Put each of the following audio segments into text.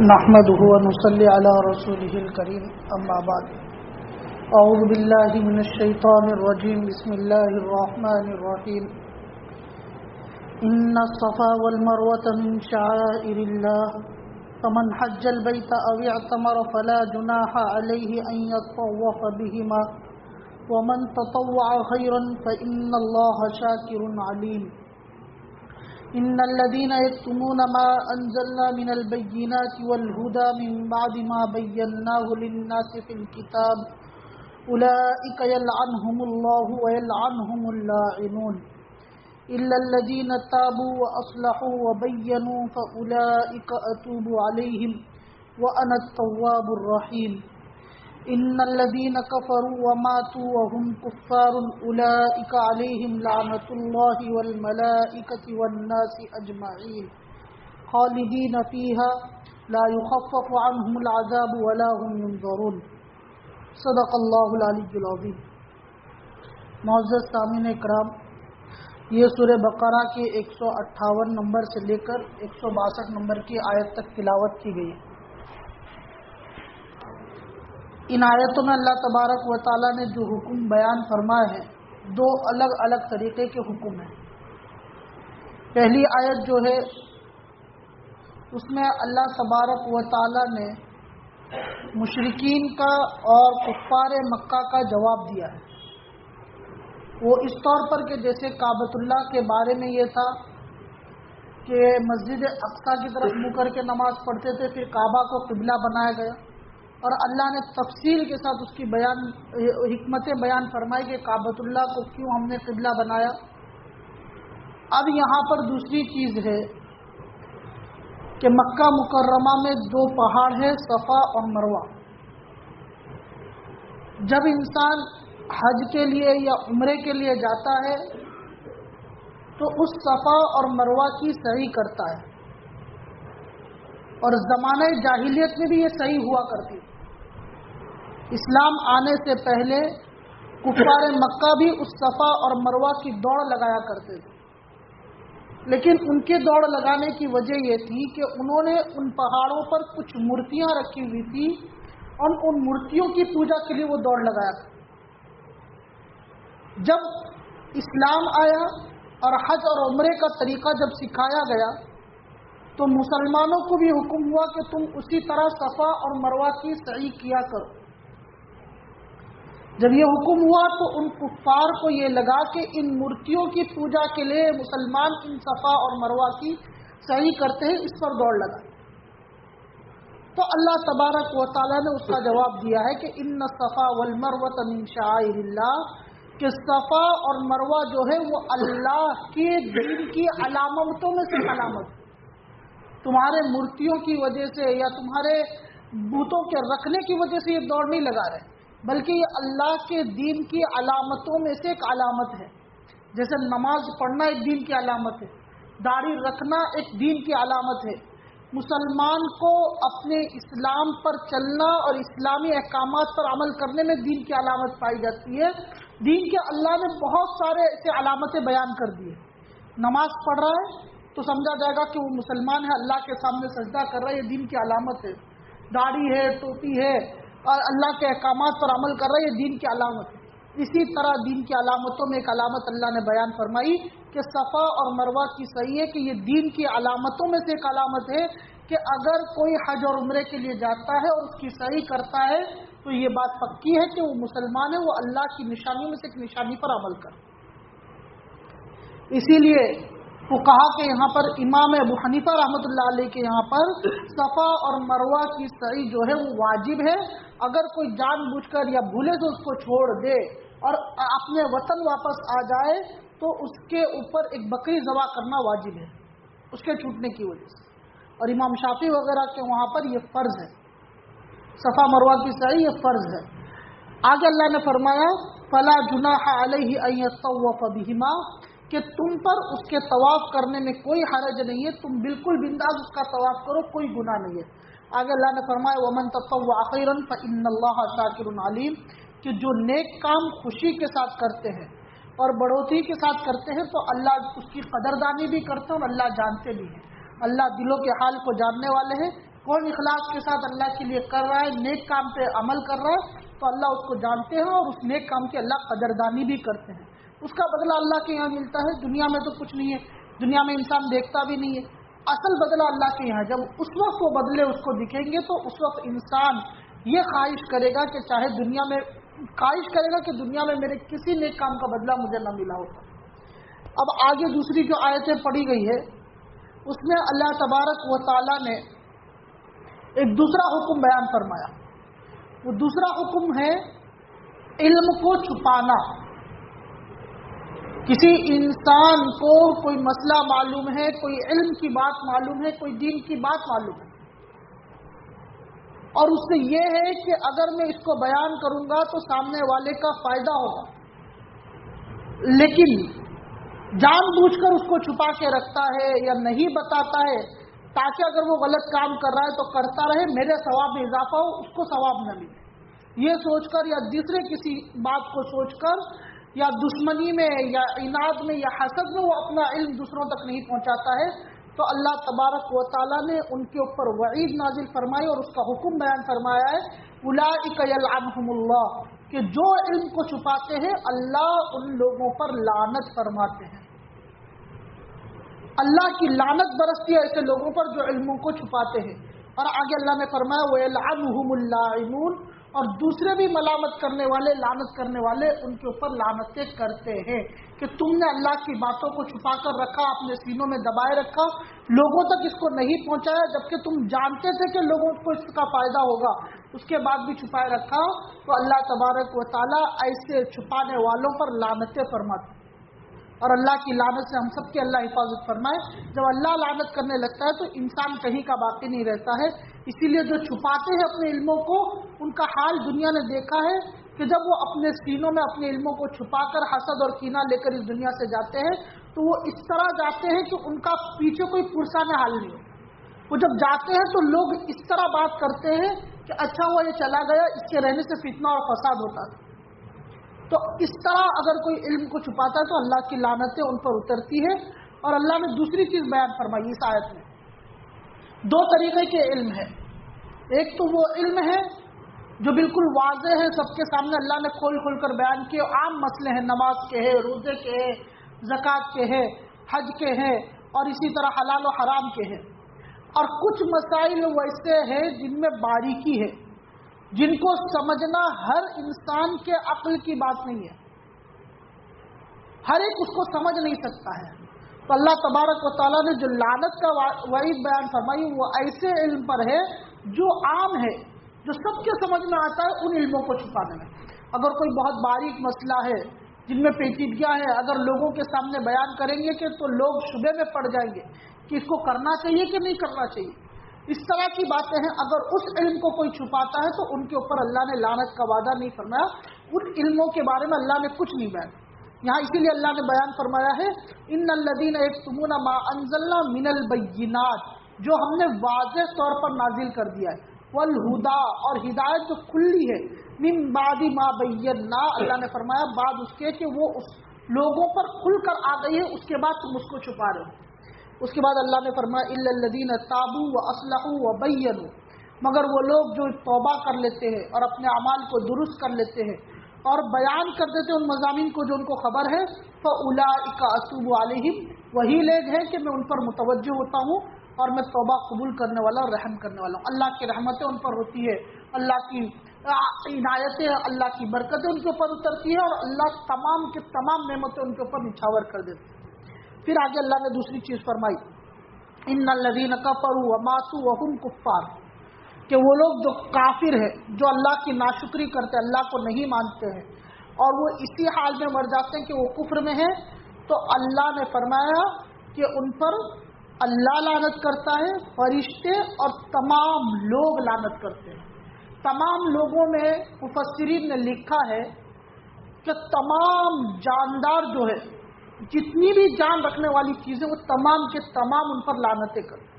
نحمده ونصلي على رسوله الكريم اما بعد اعوذ بالله من الشيطان الرجيم بسم الله الرحمن الرحيم ان الصفا والمروة من شعائر الله فمن حج البيت او اعتمر فلا جناح عليه ان يطوف بهما ومن تطوع خيرا فان الله شاكر عليم ان الذين يكتمون ما انزلنا من البينات والهدى من بعد ما بيناه للناس في الكتاب اولئك يلعنهم الله ويلعنهم اللاعنون الا الذين تابوا واصلحوا وبينوا فاولئك اتوب عليهم وانا التواب الرحيم ان الذين كفروا وماتوا وهم كفار اولئك عليهم لعنة الله والملائكة والناس اجمعين خالدين فيها لا يخفف عنهم العذاب ولا هم ينظرون صدق اللہ العلی العظیم۔ معزز سامعین اکرام، یہ سورہ بقرہ کے 158 نمبر سے لے کر 162 نمبر کی آیت تک تلاوت کی گئی۔ ان آیتوں میں اللہ تبارک و تعالیٰ نے جو حکم بیان فرمائے ہیں، دو الگ الگ طریقے کے حکم ہیں۔ پہلی آیت جو ہے اس میں اللہ تبارک و تعالیٰ نے مشرکین کا اور کفار مکہ کا جواب دیا ہے۔ وہ اس طور پر کہ جیسے کعبۃ اللہ کے بارے میں یہ تھا کہ مسجد اقصیٰ کی طرف منہ کر کے نماز پڑھتے تھے، پھر کعبہ کو قبلہ بنایا گیا، اور اللہ نے تفصیل کے ساتھ اس کی حکمتیں بیان فرمائی کہ کعبۃ اللہ کو کیوں ہم نے قبلہ بنایا۔ اب یہاں پر دوسری چیز ہے کہ مکہ مکرمہ میں دو پہاڑ ہیں، صفا اور مروہ۔ جب انسان حج کے لیے یا عمرے کے لیے جاتا ہے تو اس صفا اور مروہ کی سعی کرتا ہے، اور زمانہ جاہلیت میں بھی یہ سعی ہوا کرتی۔ اسلام آنے سے پہلے کفار مکہ بھی اس صفا اور مروہ کی دوڑ لگایا کرتے تھے، لیکن ان کے دوڑ لگانے کی وجہ یہ تھی کہ انہوں نے ان پہاڑوں پر کچھ مورتیاں رکھی ہوئی تھی، اور ان مورتیوں کی پوجا کے لیے وہ دوڑ لگایا تھا۔ جب اسلام آیا اور حج اور عمرے کا طریقہ جب سکھایا گیا تو مسلمانوں کو بھی حکم ہوا کہ تم اسی طرح صفا اور مروہ کی سعی کیا کرو۔ جب یہ حکم ہوا تو ان کفار کو یہ لگا کہ ان مورتیوں کی پوجا کے لیے مسلمان ان صفا اور مروہ کی سعی کرتے ہیں، اس پر دوڑ لگا۔ تو اللہ تبارک و تعالیٰ نے اس کا جواب دیا ہے کہ ان الصفا والمروۃ من شعائر اللہ، کہ صفا اور مروہ جو ہے وہ اللہ کے دین کی علامتوں میں سے علامت ہے۔ تمہارے مورتیوں کی وجہ سے یا تمہارے بتوں کے رکھنے کی وجہ سے یہ دوڑ نہیں لگا رہے، بلکہ یہ اللہ کے دین کی علامتوں میں سے ایک علامت ہے۔ جیسے نماز پڑھنا ایک دین کی علامت ہے، داڑھی رکھنا ایک دین کی علامت ہے، مسلمان کو اپنے اسلام پر چلنا اور اسلامی احکامات پر عمل کرنے میں دین کی علامت پائی جاتی ہے۔ دین کے اللہ نے بہت سارے ایسے علامتیں بیان کر دیے۔ نماز پڑھ رہا ہے تو سمجھا جائے گا کہ وہ مسلمان ہے، اللہ کے سامنے سجدہ کر رہا ہے، یہ دین کی علامت ہے۔ داڑھی ہے، ٹوپی ہے اور اللہ کے احکامات پر عمل کر رہا ہے، یہ دین کی علامت ہے۔ اسی طرح دین کی علامتوں میں ایک علامت اللہ نے بیان فرمائی کہ صفا اور مروہ کی سعی ہے، کہ یہ دین کی علامتوں میں سے ایک علامت ہے کہ اگر کوئی حج اور عمرے کے لیے جاتا ہے اور اس کی سعی کرتا ہے تو یہ بات پکی ہے کہ وہ مسلمان ہے، وہ اللہ کی نشانیوں میں سے ایک نشانی پر عمل کر۔ اسی لیے فقہا کے یہاں پر امام ابو حنیفہ رحمۃ اللہ علیہ کے یہاں پر صفا اور مروہ کی سعی جو ہے وہ واجب ہے۔ اگر کوئی جان بوجھ کر یا بھولے سے اس کو چھوڑ دے اور اپنے وطن واپس آ جائے تو اس کے اوپر ایک بکری ذبح کرنا واجب ہے، اس کے چھوٹنے کی وجہ سے۔ اور امام شافعی وغیرہ کے وہاں پر یہ فرض ہے، صفا مروہ کی سعی یہ فرض ہے۔ آگے اللہ نے فرمایا فلا جناح علیہ ان یطوف بہما، کہ تم پر اس کے طواف کرنے میں کوئی حرج نہیں ہے، تم بالکل بنداز اس کا طواف کرو، کوئی گناہ نہیں ہے۔ آگے اللہ نے فرمایا ومن تطوع خیرا فإن اللہ شاکر علیم، کہ جو نیک کام خوشی کے ساتھ کرتے ہیں اور بڑھوتری کے ساتھ کرتے ہیں تو اللہ اس کی قدردانی بھی کرتے ہیں اور اللہ جانتے بھی ہیں۔ اللہ دلوں کے حال کو جاننے والے ہیں۔ کون اخلاص کے ساتھ اللہ کے لیے کر رہا ہے، نیک کام پہ عمل کر رہا ہے، تو اللہ اس کو جانتے ہیں اور اس نیک کام کی اللہ قدردانی بھی کرتے ہیں. اس کا بدلہ اللہ کے یہاں ملتا ہے. دنیا میں تو کچھ نہیں ہے، دنیا میں انسان دیکھتا بھی نہیں ہے. اصل بدلہ اللہ کے یہاں. جب اس وقت وہ بدلے اس کو دکھیں گے تو اس وقت انسان یہ خواہش کرے گا کہ چاہے دنیا میں کہ دنیا میں میرے کسی نیک کام کا بدلہ مجھے نہ ملا ہوتا. اب آگے دوسری جو آیتیں پڑھی گئی ہے اس میں اللہ تبارک و تعالی نے ایک دوسرا حکم بیان فرمایا. وہ دوسرا حکم ہے علم کو چھپانا. کسی انسان کو کوئی مسئلہ معلوم ہے، کوئی علم کی بات معلوم ہے، کوئی دین کی بات معلوم ہے، اور اس سے یہ ہے کہ اگر میں اس کو بیان کروں گا تو سامنے والے کا فائدہ ہوگا، لیکن جان بوجھ کر اس کو چھپا کے رکھتا ہے یا نہیں بتاتا ہے تاکہ اگر وہ غلط کام کر رہا ہے تو کرتا رہے، میرے ثواب میں اضافہ ہو، اس کو ثواب نہ ملے، یہ سوچ کر یا دوسرے کسی بات کو سوچ کر یا دشمنی میں یا عناد میں یا حسد میں وہ اپنا علم دوسروں تک نہیں پہنچاتا ہے، تو اللہ تبارک و تعالیٰ نے ان کے اوپر وعید نازل فرمائی اور اس کا حکم بیان فرمایا ہے، اولئک یلعنہم اللہ، کہ جو علم کو چھپاتے ہیں اللہ ان لوگوں پر لعنت فرماتے ہیں. اللہ کی لعنت برستی ہے ایسے لوگوں پر جو علموں کو چھپاتے ہیں. اور آگے اللہ نے فرمایا وَيَلْعَنُهُمُ اللَّاعِنُونَ، اور دوسرے بھی ملامت کرنے والے، لعنت کرنے والے ان کے اوپر لعنتیں کرتے ہیں کہ تم نے اللہ کی باتوں کو چھپا کر رکھا، اپنے سینوں میں دبائے رکھا، لوگوں تک اس کو نہیں پہنچایا، جبکہ تم جانتے تھے کہ لوگوں کو اس کا فائدہ ہوگا، اس کے بعد بھی چھپائے رکھا. تو اللہ تبارک و تعالیٰ ایسے چھپانے والوں پر لعنتیں فرماتے. اور اللہ کی لعنت سے ہم سب کی اللہ حفاظت فرمائے. جب اللہ لعنت کرنے لگتا ہے تو انسان کہیں کا باقی نہیں رہتا ہے. اسی لیے جو چھپاتے ہیں اپنے علموں کو، ان کا حال دنیا نے دیکھا ہے کہ جب وہ اپنے سینوں میں اپنے علموں کو چھپا کر حسد اور کینہ لے کر اس دنیا سے جاتے ہیں تو وہ اس طرح جاتے ہیں کہ ان کا پیچھے کوئی پرسانہ حال نہیں ہو. وہ جب جاتے ہیں تو لوگ اس طرح بات کرتے ہیں کہ اچھا ہوا یہ چلا گیا، اس کے رہنے سے فتنہ اور فساد ہوتا ہے. تو اس طرح اگر کوئی علم کو چھپاتا ہے تو اللہ کی لعنتیں ان پر اترتی ہے. اور اللہ نے دوسری چیز بیان فرمائی اس آیت میں. دو طریقے کے علم ہے. ایک تو وہ علم ہے جو بالکل واضح ہے، سب کے سامنے اللہ نے کھول کھول کر بیان کیے، عام مسئلے ہیں، نماز کے ہیں، روزے کے ہیں، زکوٰۃ کے ہیں، حج کے ہیں، اور اسی طرح حلال و حرام کے ہیں. اور کچھ مسائل ویسے ہیں جن میں باریکی ہے، جن کو سمجھنا ہر انسان کے عقل کی بات نہیں ہے، ہر ایک اس کو سمجھ نہیں سکتا ہے. تو اللہ تبارک و تعالیٰ نے جو لعنت کا وعید بیان فرمائی وہ ایسے علم پر ہے جو عام ہے، جو سب کے سمجھ میں آتا ہے، ان علموں کو چھپانے میں. اگر کوئی بہت باریک مسئلہ ہے جن میں پیچیدگیاں ہیں، اگر لوگوں کے سامنے بیان کریں گے کہ تو لوگ شبے میں پڑ جائیں گے کہ اس کو کرنا چاہیے کہ نہیں کرنا چاہیے. اس طرح کی باتیں ہیں. اگر اس علم کو کوئی چھپاتا ہے تو ان کے اوپر اللہ نے لعنت کا وعدہ نہیں فرمایا. ان علموں کے بارے میں اللہ نے کچھ نہیں بیان. یہاں اسی لیے اللہ نے بیان فرمایا ہے ان الذین یکتمون ما انزلنا من البینات، جو ہم نے واضح طور پر نازل کر دیا ہے، والہدا، اور ہدایت جو کھلی ہے، من بعد ما بینا، اللہ نے فرمایا بعد اس کے کہ وہ اس لوگوں پر کھل کر آ گئی ہے، اس کے بعد تم اس کو چھپا رہے ہو. اس کے بعد اللہ نے فرمایا الا الذین تابوا واصلحوا وبینوا، مگر وہ لوگ جو توبہ کر لیتے ہیں اور اپنے اعمال کو درست کر لیتے ہیں اور بیان کر دیتے ہیں ان مضامین کو جو ان کو خبر ہے، فاولئک اتوب علیہم، وہی لوگ ہیں کہ میں ان پر متوجہ ہوتا ہوں اور میں توبہ قبول کرنے والا اور رحم کرنے والا ہوں. اللہ کی رحمتیں ان پر ہوتی ہے، اللہ کی عنایتیں، اللہ کی برکتیں ان کے اوپر اترتی ہے، اور اللہ تمام کے تمام نعمتیں ان کے اوپر نچھاور کر دیتے ہیں. پھر آگے اللہ نے دوسری چیز فرمائی ان الذین کفروا وماتوا وهم کفار، کہ وہ لوگ جو کافر ہیں، جو اللہ کی ناشکری کرتے، اللہ کو نہیں مانتے ہیں اور وہ اسی حال میں مر جاتے ہیں کہ وہ کفر میں ہیں، تو اللہ نے فرمایا کہ ان پر اللہ لعنت کرتا ہے، فرشتے اور تمام لوگ لعنت کرتے ہیں. تمام لوگوں میں مفسرین نے لکھا ہے کہ تمام جاندار جو ہے، جتنی بھی جان رکھنے والی چیزیں، وہ تمام کے تمام ان پر لعنتیں کرتے.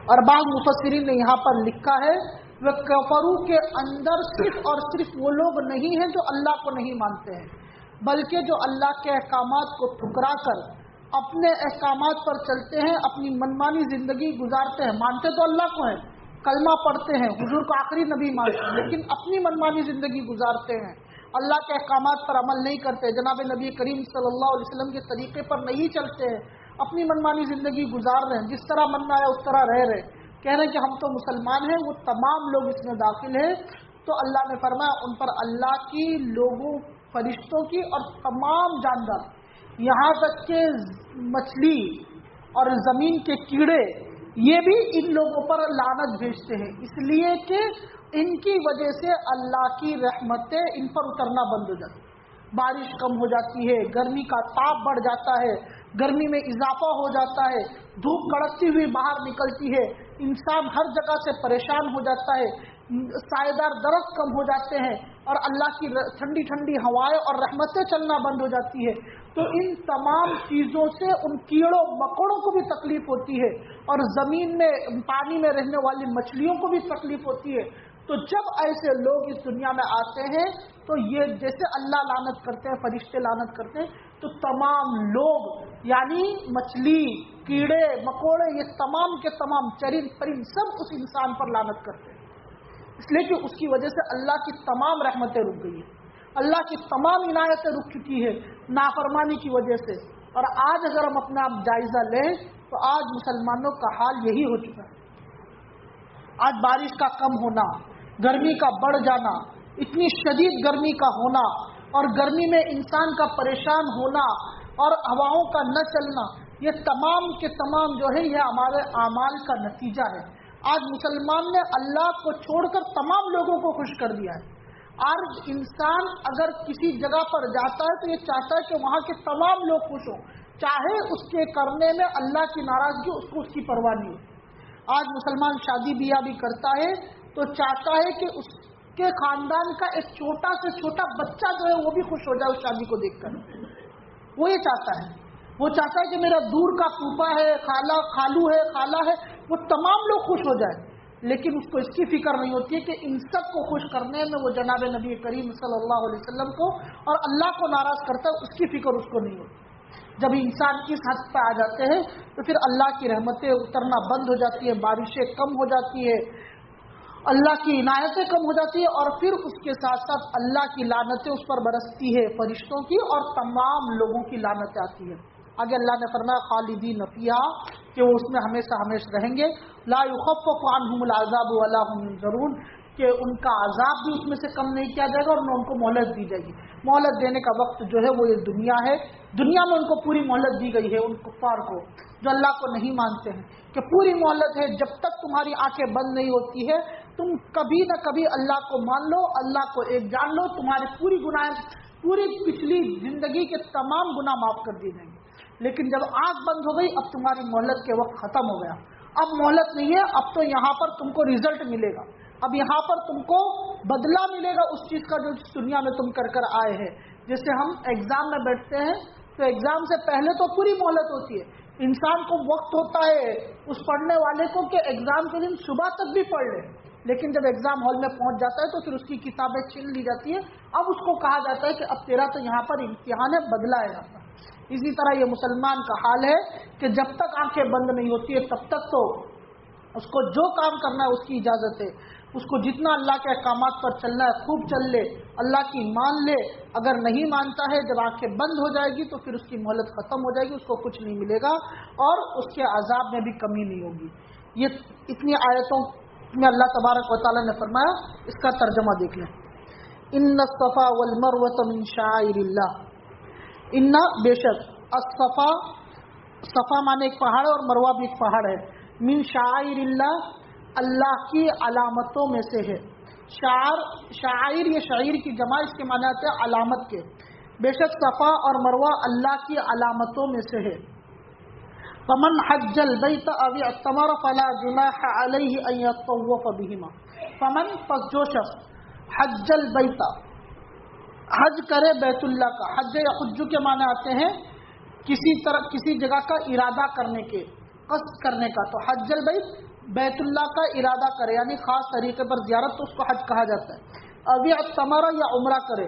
اور بعض مفسرین نے یہاں پر لکھا ہے وہ کفروا کے اندر صرف اور صرف وہ لوگ نہیں ہیں جو اللہ کو نہیں مانتے ہیں، بلکہ جو اللہ کے احکامات کو ٹھکرا کر اپنے احکامات پر چلتے ہیں، اپنی منمانی زندگی گزارتے ہیں، مانتے تو اللہ کو ہیں، کلمہ پڑھتے ہیں، حضور کو آخری نبی مانتے ہیں، لیکن اپنی منمانی زندگی گزارتے ہیں، اللہ کے احکامات پر عمل نہیں کرتے، جناب نبی کریم صلی اللہ علیہ وسلم کے طریقے پر نہیں چلتے ہیں، اپنی منمانی زندگی گزار رہے ہیں، جس طرح من آیا اس طرح رہ رہے، کہہ رہے ہیں کہ ہم تو مسلمان ہیں، وہ تمام لوگ اس میں داخل ہیں، تو اللہ نے فرمایا ان پر اللہ کی، لوگوں، فرشتوں کی اور تمام جاندار، یہاں تک کہ مچھلی اور زمین کے کیڑے، یہ بھی ان لوگوں پر لعنت بھیجتے ہیں، اس لیے کہ ان کی وجہ سے اللہ کی رحمتیں ان پر اترنا بند ہو جاتی ہیں، بارش کم ہو جاتی ہے، گرمی کا تاپ بڑھ جاتا ہے، گرمی میں اضافہ ہو جاتا ہے، دھوپ کڑکتی ہوئی باہر نکلتی ہے، انسان ہر جگہ سے پریشان ہو جاتا ہے، سائے دار درخت کم ہو جاتے ہیں، اور اللہ کی ٹھنڈی ٹھنڈی ہوائیں اور رحمتیں چلنا بند ہو جاتی ہے، تو ان تمام چیزوں سے ان کیڑوں مکوڑوں کو بھی تکلیف ہوتی ہے، اور زمین میں پانی میں رہنے والی مچھلیوں کو بھی تکلیف ہوتی ہے۔ تو جب ایسے لوگ اس دنیا میں آتے ہیں تو یہ جیسے اللہ لعنت کرتے ہیں، فرشتے لعنت کرتے ہیں، تو تمام لوگ یعنی مچھلی، کیڑے مکوڑے، یہ تمام کے تمام چرند پرند سب اس انسان پر لعنت کرتے ہیں، اس لیے کہ اس کی وجہ سے اللہ کی تمام رحمتیں رک گئی ہیں، اللہ کی تمام عنایتیں رک چکی ہے نافرمانی کی وجہ سے۔ اور آج اگر ہم اپنا جائزہ لیں تو آج مسلمانوں کا حال یہی ہو چکا ہے، آج بارش کا کم ہونا، گرمی کا بڑھ جانا، اتنی شدید گرمی کا ہونا، اور گرمی میں انسان کا پریشان ہونا اور ہواؤں کا نہ چلنا، یہ تمام کے تمام جو ہے یہ ہمارے اعمال کا نتیجہ ہے۔ آج مسلمان نے اللہ کو چھوڑ کر تمام لوگوں کو خوش کر دیا ہے۔ آج انسان اگر کسی جگہ پر جاتا ہے تو یہ چاہتا ہے کہ وہاں کے تمام لوگ خوش ہوں، چاہے اس کے کرنے میں اللہ کی ناراضگی اس کو اس کی پرواہ نہیں ہو۔ آج مسلمان شادی بیاہ بھی کرتا ہے تو چاہتا ہے کہ اس کے خاندان کا ایک چھوٹا سے چھوٹا بچہ جو ہے وہ بھی خوش ہو جائے اس شادی کو دیکھ کر، وہ یہ چاہتا ہے، وہ چاہتا ہے کہ میرا دور کا پھوپھا ہے، خالو ہے، خالہ ہے، وہ تمام لوگ خوش ہو جائیں، لیکن اس کو اس کی فکر نہیں ہوتی ہے کہ ان سب کو خوش کرنے میں وہ جناب نبی کریم صلی اللہ علیہ وسلم کو اور اللہ کو ناراض کرتا ہے، اس کی فکر اس کو نہیں ہوتی۔ جب انسان اس حد پہ آ جاتے ہیں تو پھر اللہ کی رحمتیں اترنا بند ہو جاتی ہے، بارشیں کم ہو جاتی ہے، اللہ کی عنایتیں کم ہو جاتی ہے، اور پھر اس کے ساتھ ساتھ اللہ کی لعنتیں اس پر برستی ہے، فرشتوں کی اور تمام لوگوں کی لعنتیں آتی ہیں۔ آگے اللہ نے فرمایا خالدین فیہا، کہ وہ اس میں ہمیشہ ہمیشہ رہیں گے، لا یخفف عنہم العذاب ولا هم ینظرون، کہ ان کا عذاب بھی اس میں سے کم نہیں کیا جائے گا اور نہ ان کو مہلت دی جائے گی۔ مہلت دینے کا وقت جو ہے وہ یہ دنیا ہے، دنیا میں ان کو پوری مہلت دی گئی ہے، ان کفار کو جو اللہ کو نہیں مانتے ہیں، کہ پوری مہلت ہے، جب تک تمہاری آنکھیں بند نہیں ہوتی ہے تم کبھی نہ کبھی اللہ کو مان لو، اللہ کو ایک جان لو، تمہاری پوری گناہ، پوری پچھلی زندگی کے تمام گناہ معاف کر دیے جائیں گے۔ لیکن جب آنکھ بند ہو گئی اب تمہاری مہلت کے وقت ختم ہو گیا، اب مہلت نہیں ہے، اب تو یہاں پر تم کو رزلٹ ملے گا، اب یہاں پر تم کو بدلہ ملے گا اس چیز کا جو اس دنیا میں تم کر کر آئے ہیں۔ جیسے ہم ایگزام میں بیٹھتے ہیں تو ایگزام سے پہلے تو پوری مہلت ہوتی ہے، انسان کو وقت ہوتا ہے اس پڑھنے والے کو کہ ایگزام کے دن صبح تک بھی پڑھ لے، لیکن جب ایگزام ہال میں پہنچ جاتا ہے تو پھر اس کی کتابیں چھین لی جاتی ہے، اب اس کو کہا جاتا ہے کہ اب تیرا تو یہاں پر امتحان ہے، بدلہ ہے یہاں پر۔ اسی طرح یہ مسلمان کا حال ہے کہ جب تک آنکھیں بند نہیں ہوتی ہے تب تک تو اس کو جو کام کرنا ہے اس کی اجازت ہے، اس کو جتنا اللہ کے احکامات پر چلنا ہے خوب چل لے، اللہ کی مان لے، اگر نہیں مانتا ہے جب آنکھیں بند ہو جائے گی تو پھر اس کی مہلت ختم ہو جائے گی، اس کو کچھ نہیں ملے گا اور اس کے عذاب میں بھی کمی نہیں ہوگی۔ یہ اتنی آیتوں میں اللہ تبارک و تعالیٰ نے فرمایا، اس کا ترجمہ دیکھ لیں۔ ان الصفا والمروۃ من شعائر اللہ، ان بے شک، الصفا، صفا مانے ایک پہاڑ ہے اور مروہ بھی ایک پہاڑ ہے، من شعائر اللہ، اللہ کی علامتوں میں سے ہے۔ شعائر یہ شعیر کی جمع، اس کے معنی آتے ہیں علامت کے، بے شک صفا اور مروہ اللہ کی علامتوں میں سے ہے۔ فمن حج البیت او اعتمر فلا جناح علیہ ان یطوف بہما، فمن پس جو شخص حج البیت حج کرے بیت اللہ کا، حج یا حج کے معنی آتے ہیں کسی جگہ کا ارادہ کرنے کے، قصد کرنے کا، تو حج البیت بیت اللہ کا ارادہ کرے یعنی خاص طریقے پر زیارت، تو اس کو حج کہا جاتا ہے۔ او اعتمر یا عمرہ کرے،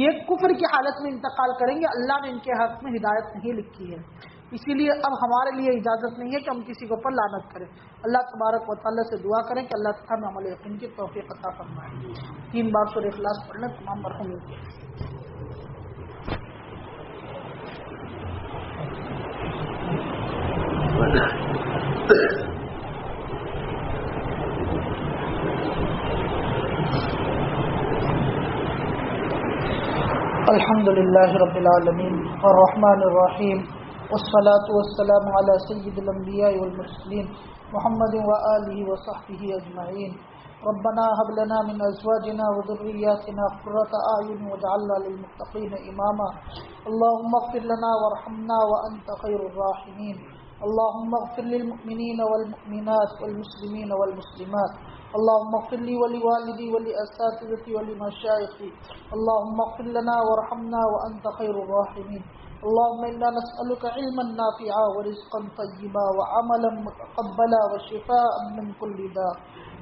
یہ کفر کی حالت میں انتقال کریں گے، اللہ نے ان کے حق میں ہدایت نہیں لکھی ہے، اسی لیے اب ہمارے لیے اجازت نہیں ہے کہ ہم کسی کے اوپر لعنت کریں۔ اللہ تبارک و تعالیٰ سے دعا کریں کہ اللہ تعالیٰ ہمیں عمل یقین کی توفیق عطا فرمائے۔ 3 بار سورہ اخلاص پڑھ لیں تمام مرحومین کے۔ الحمد للہ رب العالمین الرحمن الرحیم والصلاة والسلام علی سید الانبیاء والمرسلین محمد وآلہ وصحبہ اجمعین۔ ربنا هب لنا من ازواجنا وذرياتنا قرة اعین واجعلنا للمتقین اماما۔ اللهم اغفر لنا وارحمنا وانت خیر الراحمین۔ اللهم اغفر للمؤمنین والمؤمنات والمسلمین والمسلمات۔ اللهم اغفر لي ولوالدي ولأساتذتي ولمشايخي۔ اللهم اغفر لنا وارحمنا وأنت خير الراحمين۔ اللهم إنا نسألك علما نافعا ورزقا طيبا وعملا متقبلا وشفاء من كل داء۔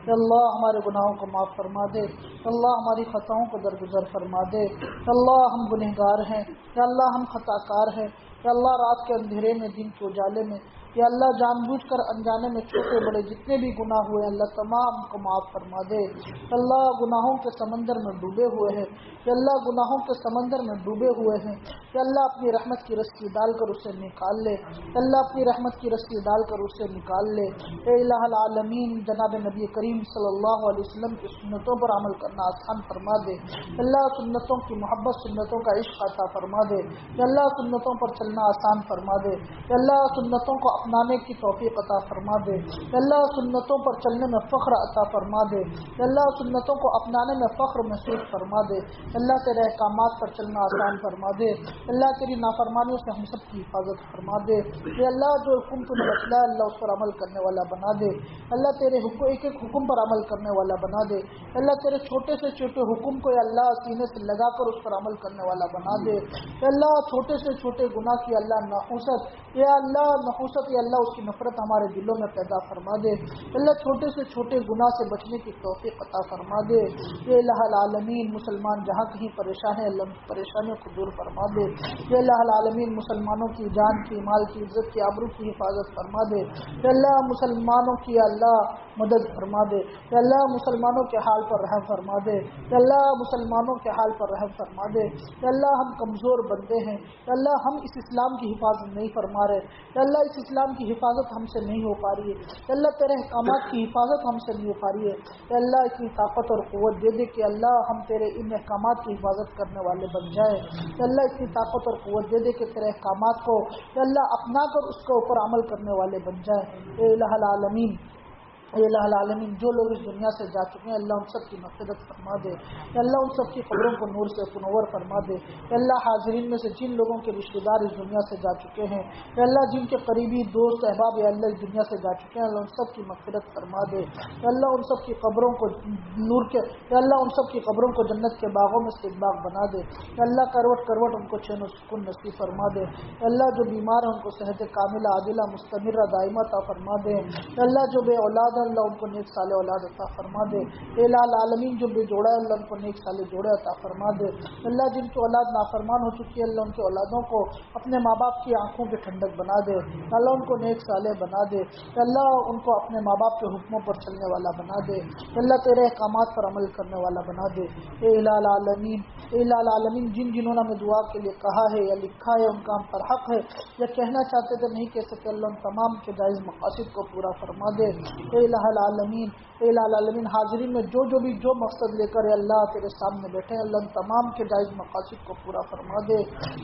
یا اللہ ہمارے گناہوں کو معاف فرما دے، یا اللہ ہماری خطاؤں کو درگزر فرما دے، یا اللہ ہم گنہگار ہیں، یا اللہ ہم خطا کار ہیں، یا اللہ رات کے اندھیرے میں دن کے اجالے میں، یا اللہ جان بوجھ کر انجانے میں چھوٹے بڑے جتنے بھی گناہ ہوئے اللہ تمام کو معاف فرما دے۔ یا اللہ گناہوں کے سمندر میں ڈوبے ہوئے ہیں، یا اللہ گناہوں کے سمندر میں ڈوبے ہوئے ہیں، یا اللہ اپنی رحمت کی رسی ڈال کر اسے نکال لے، یا اللہ اپنی رحمت کی رسی ڈال کر اسے نکال لے۔ اے الہ العالمین جناب نبی کریم صلی اللہ علیہ وسلم کی سنتوں پر عمل کرنا آسان فرما دے، یا اللہ سنتوں کی محبت سنتوں کا عشق عطا فرما دے، یا اللہ سنتوں پر چلنا آسان فرما دے، یا اللہ سنتوں کو اپنانے کی توفیق عطا فرما دے، یا اللہ سنتوں پر چلنے میں فخر عطا فرما دے، یا اللہ سنتوں کو اپنانے میں فخر محسوس فرما دے، یا اللہ تیرے احکامات پر چلنا آسان فرما دے، یا اللہ تیری نافرمانیوں سے ہم سب کی حفاظت فرما دے، یا اللہ جو حکم تو نے بتلایا اللہ اس پر عمل کرنے والا بنا دے، اللہ تیرے ایک ایک حکم پر عمل کرنے والا بنا دے، اللہ تیرے چھوٹے سے چھوٹے حکم کو یا اللہ سینے سے لگا کر اس پر عمل کرنے والا بنا دے، یا اللہ چھوٹے سے چھوٹے گناہ کی اللہ نحوست، یا اللہ نحوست یا اللہ اس کی نفرت ہمارے دلوں میں پیدا فرما دے، اللہ چھوٹے سے چھوٹے گناہ سے بچنے کی توفیق عطا فرما دے۔ یا الہ العالمین مسلمان جہاں کہیں پریشان ہیں اللہ پریشانیوں کو دور فرما دے۔ یا الہ العالمین مسلمانوں کی جان کی مال کی عزت کی آبرو کی حفاظت فرما دے۔ یا اللہ مسلمانوں کی اللہ مدد فرما دے، یا اللہ مسلمانوں کے حال پر رحم فرما دے، یا اللہ مسلمانوں کے حال پر رحم فرما دے، یا اللہ ہم کمزور بندے ہیں، یا اللہ ہم اس اسلام کی حفاظت نہیں فرما رہے، یا اللہ اس اسلام کی حفاظت ہم سے نہیں ہو پا رہی ہے، یا اللہ تیرے احکامات کی حفاظت ہم سے نہیں ہو پا رہی ہے، یا اللہ اتنی طاقت اور قوت دے دے کہ اللہ ہم تیرے ان احکامات کی حفاظت کرنے والے بن جائیں، یا اللہ اتنی طاقت اور قوت دے دے کہ تیرے احکامات کو یا اللہ اپنا کر اس کے اوپر عمل کرنے والے بن جائیں۔ اے الہ العالمین اے الہ العالمین جو لوگ اس دنیا سے جا چکے ہیں اللہ ان سب کی مغفرت فرما دے، یا اللہ ان سب کی قبروں کو نور سے منور فرما دے، یا اللہ حاضرین میں سے جن لوگوں کے رشتہ دار اس دنیا سے جا چکے ہیں، یا اللہ جن کے قریبی دوست احباب یا اللہ اس دنیا سے جا چکے ہیں اللہ ان سب کی مغفرت فرما دے، یا اللہ ان سب کی قبروں کو نور کے یا اللہ ان سب کی قبروں کو جنت کے باغوں میں سے ایک باغ بنا دے، یا اللہ کروٹ کروٹ ان کو چین و سکون نصیب فرما دے، یا اللہ جو بیمار ہیں ان کو صحت کاملہ عاجلہ مستمرہ دائمہ عطا فرما دے، یا اللہ جو بے اولاد اللہ ان کو نیک صالح اولاد عطا فرما دے، اے الہ العالمین جو بے جوڑا ہے اللہ ان کو نیک صالح جوڑے عطا فرما دے، اللہ جن کی اولاد نافرمان ہو چکی ہے اللہ ان کی اولادوں کو اپنے ماں باپ کی آنکھوں کی ٹھنڈک بنا دے، اللہ ان کو نیک صالح بنا دے، اللہ ان کو اپنے ماں باپ کے حکموں پر چلنے والا بنا دے، اللہ تیرے احکامات پر عمل کرنے والا بنا دے۔ اے الہ العالمین اے الہ العالمین جنہوں نے ہمیں دعا کے لیے کہا ہے یا لکھا ہے ان کا ہم پر حق ہے یا کہنا چاہتے تھے نہیں کہہ سکتے اللہ ان تمام کے جائز مقاصد کو پورا فرما دے۔ اے الہ العالمین اے الہ العالمین حاضرین میں جو مقصد لے کر اللہ تیرے سامنے بیٹھے ہیں اللہ ان تمام کے جائز مقاصد کو پورا فرما دے۔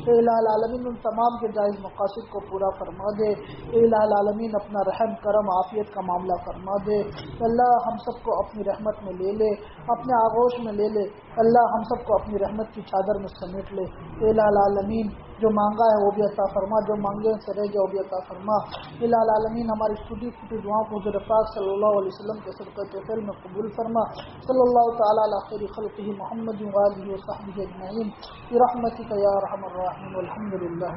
اے الہ العالمین ان تمام کے جائز مقاصد کو پورا فرما دے۔ اے الہ العالمین اپنا رحم کرم عافیت کا معاملہ فرما دے، اللہ ہم سب کو اپنی رحمت میں لے لے، اپنے آغوش میں لے لے، اللہ ہم سب کو اپنی رحمت کی چادر میں سمیٹ لے۔ اے الہ العالمین جو مانگا ہے وہ بھی عطا فرما، جو مانگے سے رہ گیا وہ بھی عطا فرما۔ الہ العالمین ہماری چھوٹی چھوٹی دعاؤں کو حضور پاک صلی اللہ علیہ وسلم کے صدقہ طفیل میں قبول فرما۔ صلی اللہ تعالی علی خیر خلقہ محمد و آلہ و صحبہ اجمعین برحمتک یا ارحم الراحمین والحمد للہ۔